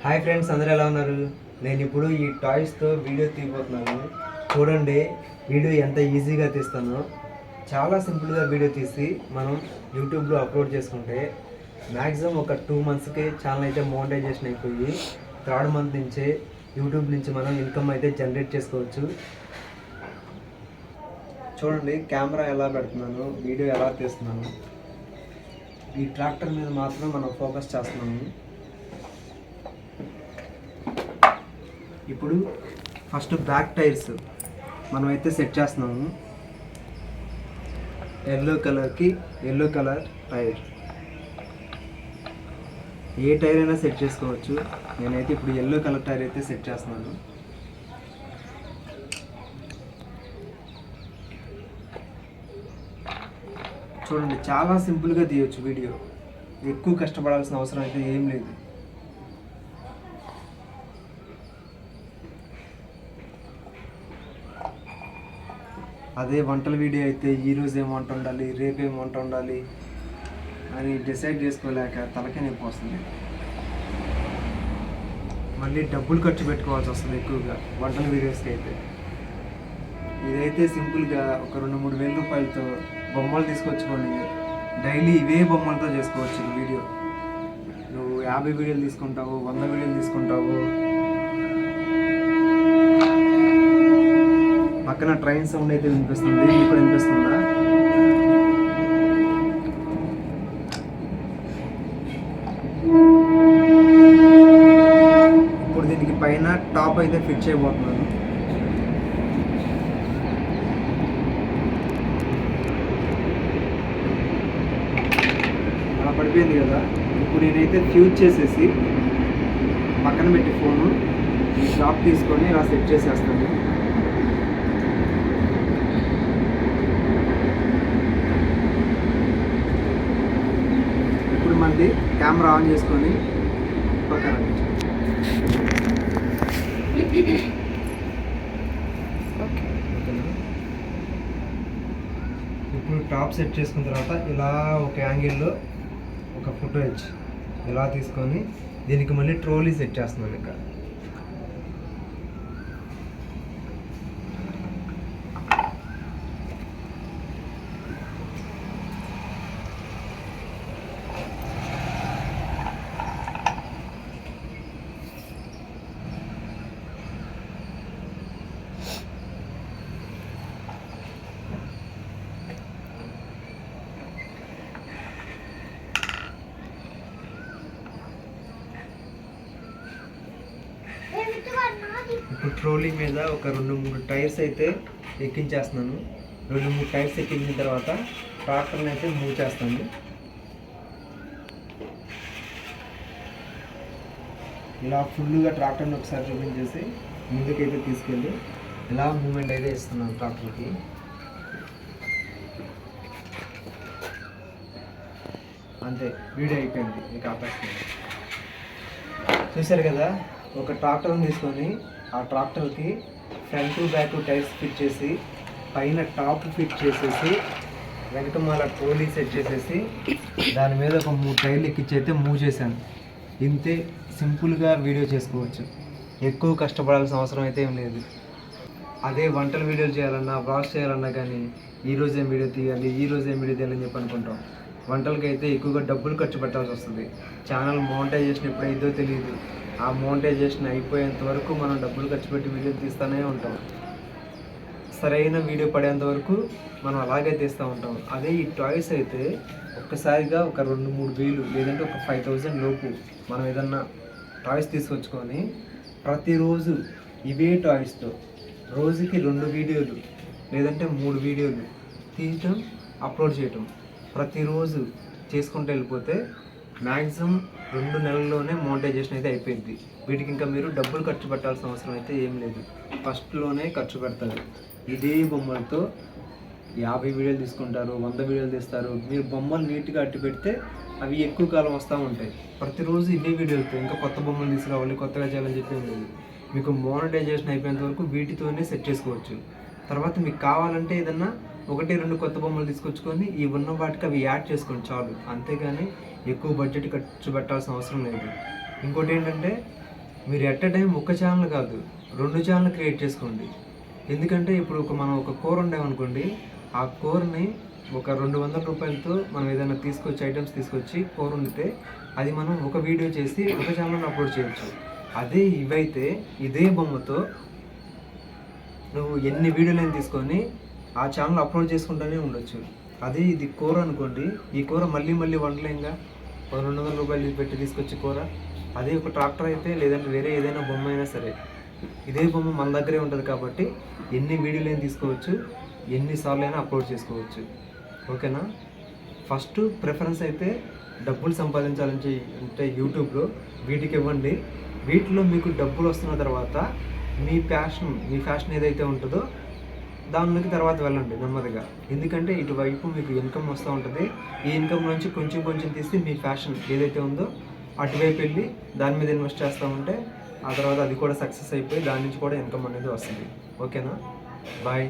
Hi friends, అందరూ ఎలా ఉన్నారు? నేను ఇప్పుడు ఈ టాయ్స్తో వీడియో తీయబోతున్నాను. చూడండి వీడియో ఎంత ఈజీగా తీస్తానో. చాలా సింపుల్గా వీడియో తీసి మనం యూట్యూబ్లో అప్లోడ్ చేసుకుంటే మ్యాక్సిమం ఒక 2 monthsకి ఛానల్ అయితే మోనిటైజేషన్ అయిపోయి 3rd month నుంచే యూట్యూబ్ నుంచి మనం ఇన్కమ్ అయితే జనరేట్ చేసుకోవచ్చు. చూడండి కెమెరా ఎలా పెడుతున్నాను, వీడియో ఎలా తీస్తున్నాను. ఈ ట్రాక్టర్ మీద మాత్రం మనం ఫోకస్ చేస్తున్నాము. ఇప్పుడు ఫస్ట్ బ్యాక్ టైర్స్ మనమైతే సెట్ చేస్తున్నాము. ఎల్లో కలర్ టైర్, ఏ టైర్ అయినా సెట్ చేసుకోవచ్చు. నేనైతే ఇప్పుడు ఎల్లో కలర్ టైర్ అయితే సెట్ చేస్తున్నాను. చూడండి చాలా సింపుల్గా తీయొచ్చు వీడియో, ఎక్కువ కష్టపడాల్సిన అవసరం అయితే ఏం లేదు. అదే వంటల వీడియో అయితే ఈరోజు ఏం వంట ఉండాలి, రేపు ఏం వంట ఉండాలి అని డిసైడ్ చేసుకోలేక తలకే నొప్పి వస్తుంది. మళ్ళీ డబ్బులు ఖర్చు పెట్టుకోవాల్సి వస్తుంది ఎక్కువగా వంటల వీడియోస్కి అయితే. ఇదైతే సింపుల్గా ఒక 2-3 వేల రూపాయలతో బొమ్మలు తీసుకొచ్చుకొని డైలీ ఇవే బొమ్మలతో చేసుకోవచ్చు వీడియో. నువ్వు 50 వీడియోలు తీసుకుంటావు, 100 వీడియోలు తీసుకుంటావు. పక్కన ట్రైన్ సౌండ్ అయితే వినిపిస్తుంది, ఇప్పుడు వినిపిస్తుందా? ఇప్పుడు దీనికి పైన టాప్ అయితే ఫిట్ చేయబోతున్నాను. అలా పడిపోయింది కదా. ఇప్పుడు నేనైతే ఫ్యూజ్ చేసేసి పక్కన పెట్టి ఫోను ఈ టాప్ తీసుకొని ఇలా సెట్ చేసేస్తాను. మళ్ళీ కెమెరా ఆన్ చేసుకొని పక్కన ఇప్పుడు టాప్ సెట్ చేసుకున్న తర్వాత ఇలా ఒక యాంగిల్లో ఒక ఫుటేజ్ ఇలా తీసుకొని దీనికి మళ్ళీ ట్రోలీ సెట్ చేస్తున్నాను. ఇక్కడ ఇప్పుడు ట్రోలీ మీద ఒక 2-3 టైర్స్ అయితే ఎక్కించేస్తున్నాను. 2-3 టైర్స్ ఎక్కించిన తర్వాత ట్రాక్టర్ని అయితే మూవ్ చేస్తాను. ఇలా ఫుల్గా ట్రాక్టర్ని ఒకసారి చూపించేసి ముందుకైతే తీసుకెళ్ళి ఇలా మూమెంట్ అయితే ఇస్తున్నాను ట్రాక్టర్కి. అంతే, వీడియో అయిపోయింది. ఇక ఆపేస్తుంది. చూశారు కదా, ఒక ట్రాక్టర్ని తీసుకొని ఆ ట్రాక్టర్కి ఫ్రంట్ బ్యాక్ టైర్స్ ఫిట్ చేసి పైన టాప్ ఫిట్ చేసేసి వెనకమాల ట్రోలీ సెట్ చేసేసి దాని మీద ఒక 3 టైర్లు ఎక్కించి అయితే మూవ్ చేశాను. ఇంతే సింపుల్గా వీడియో చేసుకోవచ్చు, ఎక్కువ కష్టపడాల్సిన అవసరం అయితే ఏం లేదు. అదే వంటల వీడియోలు చేయాలన్నా, బ్లాగ్స్ చేయాలన్నా కానీ ఈరోజు ఏం వీడియో తీయాలి తీయాలని చెప్పి అనుకుంటాం. వంటలకి అయితే ఎక్కువగా డబ్బులు ఖర్చు పెట్టాల్సి వస్తుంది. ఛానల్ మోనిటైజేషన్ ఎప్పుడైతే తెలియదు. ఆ మోనిటైజేషన్ అయిపోయేంత వరకు మనం డబ్బులు ఖర్చు పెట్టి వీడియో తీస్తూనే ఉంటాం. సరైన వీడియో పడేంత వరకు మనం అలాగే తీస్తూ ఉంటాం. అదే ఈ టాయ్స్ అయితే ఒక్కసారిగా ఒక 2-3 వేలు లేదంటే ఒక 5000 లోపు మనం ఏదన్నా టాయ్స్ తీసుకొచ్చుకొని ప్రతిరోజు ఇవే టాయ్స్తో రోజుకి 2 వీడియోలు లేదంటే 3 వీడియోలు తీయటం, అప్లోడ్ చేయటం ప్రతిరోజు చేసుకుంటూ వెళ్ళిపోతే మ్యాక్సిమం 2 నెలల్లోనే మోనిటైజేషన్ అయితే అయిపోయింది. వీటికి ఇంకా మీరు డబ్బులు ఖర్చు పెట్టాల్సిన అవసరం అయితే ఏం లేదు. ఫస్ట్లోనే ఖర్చు పెడతారు. ఇదే బొమ్మలతో 50 వీడియోలు తీసుకుంటారు, 100 వీడియోలు తీస్తారు. మీరు బొమ్మలు నీట్గా అట్టి పెడితే అవి ఎక్కువ కాలం వస్తూ ఉంటాయి. ప్రతిరోజు ఇదే వీడియోలతో ఇంకా కొత్త బొమ్మలు తీసుకురావాలి, కొత్తగా చేయాలని చెప్పి లేదు. మీకు మోనిటైజేషన్ అయిపోయేంత వరకు వీటితోనే సెట్ చేసుకోవచ్చు. తర్వాత మీకు కావాలంటే ఏదన్నా 1-2 కొత్త బొమ్మలు తీసుకొచ్చుకొని ఈ ఉన్న వాటికి అవి యాడ్ చేసుకోండి చాలు. అంతేగాని ఎక్కువ బడ్జెట్ ఖర్చు పెట్టాల్సిన అవసరం లేదు. ఇంకోటి ఏంటంటే మీరు ఎట్ ఎ టైం ఒక ఛానల్ కాదు 2 ఛానల్ క్రియేట్ చేసుకోండి. ఎందుకంటే ఇప్పుడు మనం ఒక కూర వండామనుకోండి, ఆ కూరని ఒక 200 రూపాయలతో మనం ఏదైనా ఐటమ్స్ తీసుకొచ్చి కూర వండితే అది మనం ఒక వీడియో చేసి ఒక ఛానల్లో అప్లోడ్ చేయొచ్చు. అదే ఇవైతే ఇదే బొమ్మతో నువ్వు ఎన్ని వీడియోలైనా తీసుకొని ఆ ఛానల్ అప్లోడ్ చేసుకుంటూనే ఉండొచ్చు. అదే ఇది కూర అనుకోండి, ఈ కూర మళ్ళీ వండలేంగా, 200 రూపాయలు పెట్టి తీసుకొచ్చి కూర. అదే ఒక ట్రాక్టర్ అయితే లేదంటే వేరే ఏదైనా బొమ్మ అయినా సరే, ఇదే బొమ్మ మన దగ్గరే ఉంటుంది కాబట్టి ఎన్ని వీడియోలైనా తీసుకోవచ్చు, ఎన్నిసార్లు అయినా అప్లోడ్ చేసుకోవచ్చు. ఓకేనా? ఫస్ట్ ప్రిఫరెన్స్ అయితే డబ్బులు సంపాదించాలని అంటే యూట్యూబ్లో వీటికి ఇవ్వండి. వీటిలో మీకు డబ్బులు వస్తున్న తర్వాత మీ ఫ్యాషన్ ఏదైతే ఉంటుందో దానిలోకి తర్వాత వెళ్ళండి నెమ్మదిగా. ఎందుకంటే ఇటువైపు మీకు ఇన్కమ్ వస్తూ ఉంటుంది. ఈ ఇన్కమ్ నుంచి కొంచెం తీసి మీ ఫ్యాషన్ ఏదైతే ఉందో అటువైపు వెళ్ళి దాని మీద ఇన్వెస్ట్ చేస్తూ ఉంటే ఆ తర్వాత అది కూడా సక్సెస్ అయిపోయి దాని నుంచి కూడా ఇన్కమ్ అనేది వస్తుంది. ఓకేనా? బాయ్.